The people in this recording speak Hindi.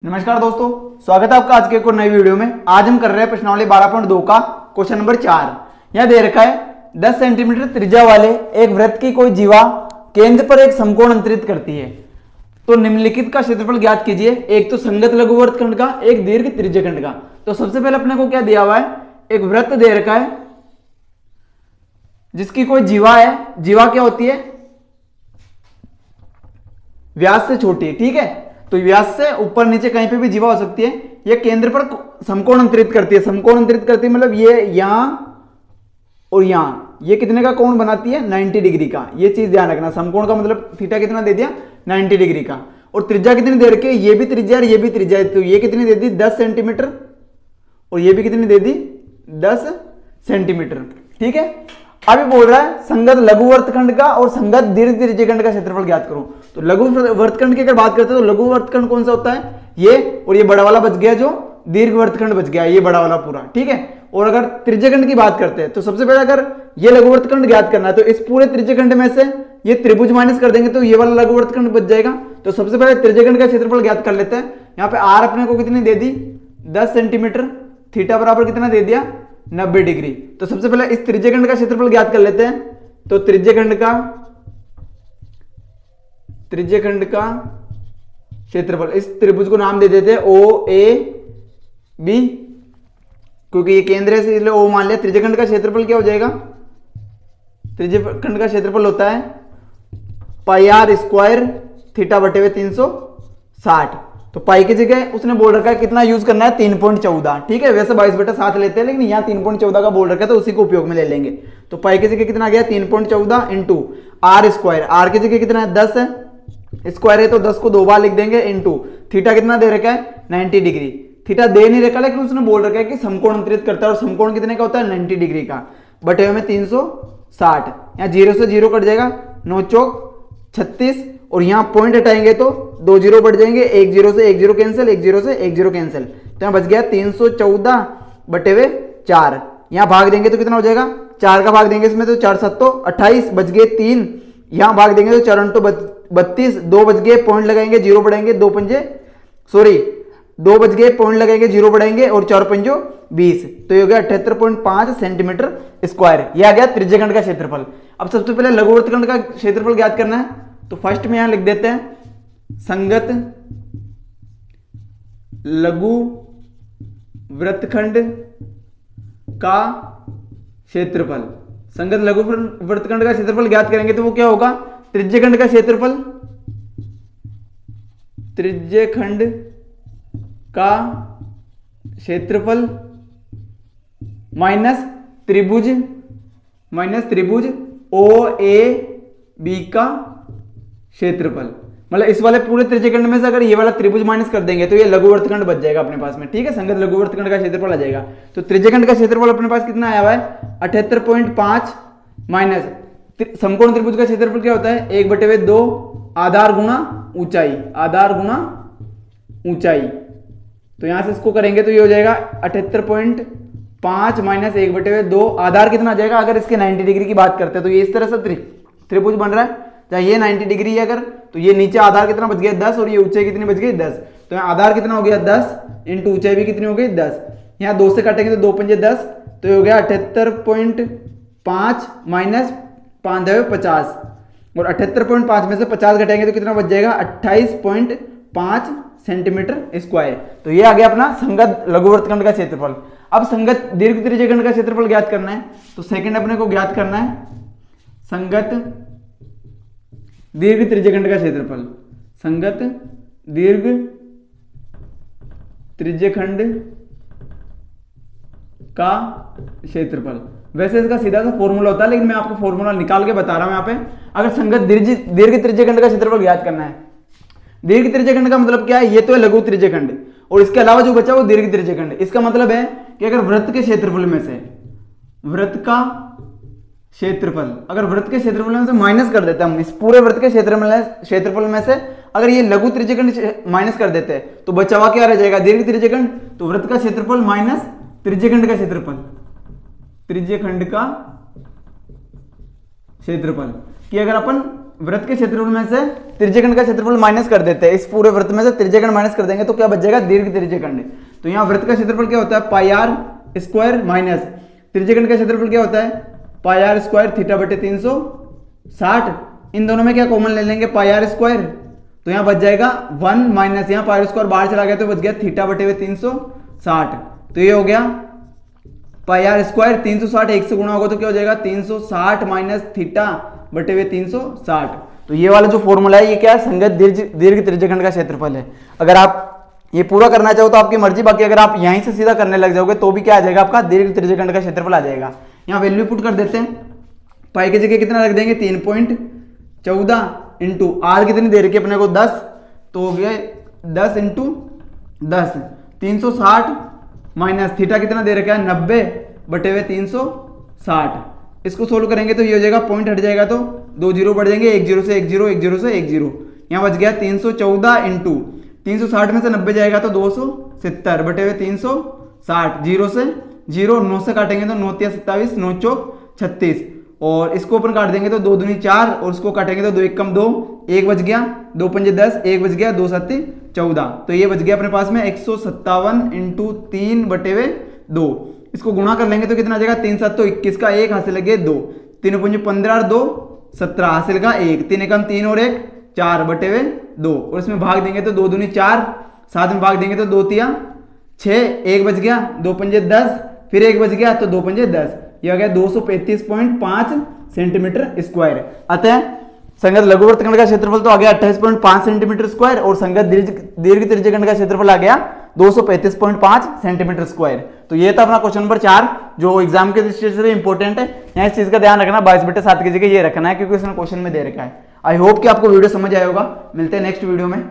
नमस्कार दोस्तों, स्वागत है आपका आज के एक और नई वीडियो में। आज हम कर रहे हैं प्रश्नावली 12.2 का क्वेश्चन नंबर 4। यह दे रखा है 10 सेंटीमीटर त्रिज्या वाले एक वृत्त की कोई जीवा केंद्र पर एक समकोण अंतरित करती है, तो निम्नलिखित का क्षेत्रफल ज्ञात कीजिए। एक तो संगत लघु वृत्तखंड का, एक दीर्घ त्रिज्यखंड का। तो सबसे पहले अपने को क्या दिया हुआ है, एक वृत्त दे रखा है जिसकी कोई जीवा है। जीवा क्या होती है, व्यास से छोटी है, ठीक है। तो व्यास से ऊपर नीचे कहीं पे भी जीवा हो सकती है। ये केंद्र पर समकोण अंतरित करती है। समकोण अंतरित करती है मतलब ये यहां और यहां, ये कितने का कोण बनाती है, 90 डिग्री का। ये चीज ध्यान रखना। समकोण का मतलब थीटा कितना दे दिया, 90 डिग्री का। और त्रिज्या कितनी दे रखी है, ये भी त्रिज्या और ये भी त्रिज्या। तो ये कितनी दे दी, 10 सेंटीमीटर, और ये भी कितनी दे दी, 10 सेंटीमीटर, ठीक है। अभी बोल रहा है संगत लघु वृत्तखंड का और संगत दीर्घ त्रिज्यखंड का क्षेत्रफल ज्ञात करो। तो लघु वृत्तखंड की अगर बात करते हैं तो लघु वृत्तखंड कौन सा होता है, ये, और ये बड़ा वाला बच गया जो दीर्घ वृत्तखंड बच गया, ये बड़ा वाला पूरा, ठीक है। और अगर त्रिज्यखंड की बात करते हैं तो सबसे पहले अगर ये लघु वृत्तखंड ज्ञात करना है तो इस पूरे त्रिज्यखंड में से ये त्रिभुज माइनस कर देंगे तो ये वाला लघु वृत्तखंड बच जाएगा। तो सबसे पहले त्रिज्यखंड का क्षेत्रफल ज्ञात कर लेते हैं। यहाँ पे आर अपने को कितनी दे दी, 10 सेंटीमीटर, थीटा बराबर कितना दे दिया, 90 डिग्री। तो सबसे पहले इस त्रिज्यखंड का क्षेत्रफल ज्ञात कर लेते हैं। तो त्रिज्यखंड का क्षेत्रफल, इस त्रिभुज को नाम दे देते हैं ओ ए बी, क्योंकि ये केंद्र है इसलिए ओ मान लिया। त्रिज्यखंड का क्षेत्रफल क्या हो जाएगा, त्रिज्यखंड का क्षेत्रफल होता है पाई आर स्क्वायर थीटा बटे हुए 360। तो पाई की जगह उसने बोल रखा है कितना यूज करना है, 3.14, ठीक है। वैसे 22/7 लेते हैं लेकिन यहाँ 3.14 का बोल रखा है तो उसी को उपयोग में ले लेंगे। तो पाई की जगह कितना आ गया, 3.14 इंटू आर स्क्वायर। आर की जगह कितना है, 10 है, स्क्वायर है तो 10 को 2 बार लिख देंगे, इंटू थीटा कितना दे रखा है, 90 डिग्री। थीटा दे नहीं रखा लेकिन उसने बोल रखा है कि समकोण अंतरित करता है, और समकोण कितने का होता है, 90 डिग्री का, बटे हुए में 360। यहाँ 0 से 0 कट जाएगा, 9 चौक 36, और यहाँ पॉइंट हटाएंगे तो 2 0 बढ़ जाएंगे, 1 0 से 1 0 कैंसिल, 1 0 से 1 0 कैंसिल। तो यहाँ बच गया 314 बटे हुए 4। यहाँ भाग देंगे तो कितना हो जाएगा, 4 का भाग देंगे इसमें तो 4 7 28, बच गए 3। यहाँ भाग देंगे तो 4 8 32, 2 बच गए, पॉइंट लगाएंगे, 0 बढ़ाएंगे, 2 बच गए, पॉइंट लगाएंगे, 0 बढ़ाएंगे, और 4 5 20। तो ये हो गया 78.5 सेंटीमीटर स्क्वायर। ये आ गया त्रिज्यखंड का क्षेत्रफल। अब सबसे पहले लघु वृत्तखंड का क्षेत्रफल ज्ञात करना है। तो फर्स्ट में यहां लिख देते हैं संगत लघु वृत्तखंड का क्षेत्रफल। संगत लघु वृत्तखंड का क्षेत्रफल ज्ञात करेंगे तो वो क्या होगा, त्रिज्यखंड का क्षेत्रफल, त्रिज्यखंड का क्षेत्रफल माइनस त्रिभुज ओ ए बी का क्षेत्रफल। मतलब इस वाले पूरे त्रिज्यखंड में से अगर ये वाला त्रिभुज माइनस कर देंगे तो ये लघु वृत्तखंड बच जाएगा अपने पास में, ठीक है। संगत लघु वृत्तखंड का क्षेत्रफल आ जाएगा। तो त्रिज्यखंड का क्षेत्रफल अपने पास कितना आया हुआ है, 78.5 माइनस समकोण त्रिभुज का क्षेत्रफल क्या होता है, 1/2 आधार गुणा ऊंचाई, आधार गुणा ऊंचाई। तो यहां से इसको करेंगे तो ये हो जाएगा 78.5 माइनस 1/2। आधार कितना आ जाएगा, अगर इसके 90 डिग्री की बात करते हैं तो ये इस तरह से त्रिभुज बन रहा है, चाहे ये 90 डिग्री है अगर, तो ये नीचे आधार कितना बच गया, 10, और ये ऊंचाई कितनी बच गई, 10। तो यहाँ आधार कितना हो गया, 10, इंटू ऊंचाई भी कितनी हो गई, 10। यहाँ 2 से काटेंगे तो 2 पंजे 10, तो ये हो गया 78.5 माइनस 5 50, और 78.5 में से 50 घटाएंगे तो कितना बच जाएगा, 28.5 सेंटीमीटर स्क्वायर। तो ये आ गया अपना संगत लघु वृत्तखंड का क्षेत्रफल। अब संगत दीर्घ त्रिज्यखंड का क्षेत्रफल ज्ञात करना है। तो सेकंड अपने को ज्ञात करना है संगत दीर्घ त्रिज्यखंड का क्षेत्रफल, संगत दीर्घ त्रिज्यखंड का क्षेत्रफल। वैसे इसका सीधा सा फॉर्मूला होता है लेकिन मैं आपको फॉर्मूला निकाल के बता रहा हूं यहाँ पे। अगर संगत दीर्घ त्रिज्यखंड का क्षेत्रफल ज्ञात करना है, दीर्घ त्रिज्यखंड का मतलब क्या है, ये तो है लघु त्रिज्यखंड, और इसके अलावा जो बचा वो दीर्घ त्रिज्यखंड। इसका मतलब है कि अगर वृत्त के क्षेत्रफल में से, वृत्त का क्षेत्रफल, अगर वृत्त के क्षेत्रफल में से माइनस कर देते हैं हम, इस पूरे वृत्त के क्षेत्रफल में से अगर ये लघु त्रिज्यखंड माइनस कर देते हैं तो बचा हुआ क्या रह जाएगा, दीर्घ त्रिज्यखंड। तो वृत्त का क्षेत्रफल माइनस त्रिज्यखंड का क्षेत्रफल, त्रिज्यखंड का क्षेत्रफल की अगर अपन वृत्त के क्षेत्रफल में से त्रिज्यखंड का क्षेत्रफल माइनस कर देते हैं, इस पूरे वृत्त में से त्रिज्यखंड माइनस कर देंगे तो क्या बच जाएगा, दीर्घ त्रिज्यखंड। तो यहाँ वृत्त का क्षेत्रफल क्या होता है, पाई आर स्क्वायर माइनस त्रिज्यखंड का क्षेत्रफल क्या होता है, पाई आर स्क्वायर थीटा बटे 360। इन दोनों में क्या कॉमन ले लेंगे, पाई आर स्क्वायर, तो यहाँ बच जाएगा 1 माइनस यहाँ पाई आर स्क्वायर बाहर चला गया तो बच गया थीटा बटे 360। तो ये हो गया पाई आर स्क्वायर 360 एक से गुणा होगा तो क्या हो जाएगा 360 माइनस थीटा बटे 360। तो ये वाला जो फॉर्मूला है ये क्या है, संगत दीर्घ त्रिज्यखंड का क्षेत्रफल है। अगर आप ये पूरा करना चाहो तो आपकी मर्जी, बाकी अगर आप यहीं से सीधा करने लग जाओगे तो भी क्या आ जाएगा, आपका दीर्घ त्रिज्यखंड का क्षेत्रफल आ जाएगा। यहाँ वैल्यू पुट कर देते हैं, पाई की जगह कितना रख देंगे 3.14 इंटू आर कितनी दे रखी है अपने को 10, तो हो गया 10 इंटू 10 360 माइनस थीटा कितना दे रखा है 90 बटे 360। इसको सोल्व करेंगे तो ये हो जाएगा, पॉइंट हट जाएगा तो 2 जीरो बढ़ जाएंगे, 1 जीरो से 1 जीरो, 1 जीरो से 1 जीरो, यहाँ बच गया 314 इंटू 360 में से 90 जाएगा तो 270 बटे 360, जीरो से जीरो 9 से काटेंगे तो 9 तिया 27, 9 चौक 36, और इसको अपन काट देंगे तो 2 दूनी 4 और इसको काटेंगे तो 2 एक कम 2, 1 बच गया, 2 पंजे 10, 1 बच गया, 2 सत्ती 14। तो ये बच गया अपने पास में 157 इंटू 3 बटे 2। इसको गुणा कर लेंगे तो कितना आ जाएगा 3 7 तो 21 का 1 हासिल लगे 2, 3 पंजे 15 और 2 17 हासिल का 1, 3 एकम 3 और 1 4 बटे 2, और इसमें भाग देंगे तो 2 दूनी 4, साथ में भाग देंगे तो 2 तिया 6, 1 बच गया, 2 पंजे 10, फिर 1 बच गया तो 2 पंजे 10, यह आ गया 235.5 सेंटीमीटर स्क्वायर। अतः संगत लघुवृत्तखंड का क्षेत्रफल तो आ गया 28.5 सेंटीमीटर स्क्वायर और संगत दीर्घ त्रिज्यखंड का क्षेत्रफल आ गया 235.5 सेंटीमीटर स्क्वायर। तो ये था अपना क्वेश्चन नंबर 4 जो एग्जाम के दृष्टि से इंपॉर्टेंट है। यहाँ इस चीज का ध्यान रखना, 22/7 की जगह ये रखना है क्योंकि इसमें क्वेश्चन में दे रखा है। आई होप कि आपको वीडियो समझ आया होगा। मिलते हैं नेक्स्ट वीडियो में।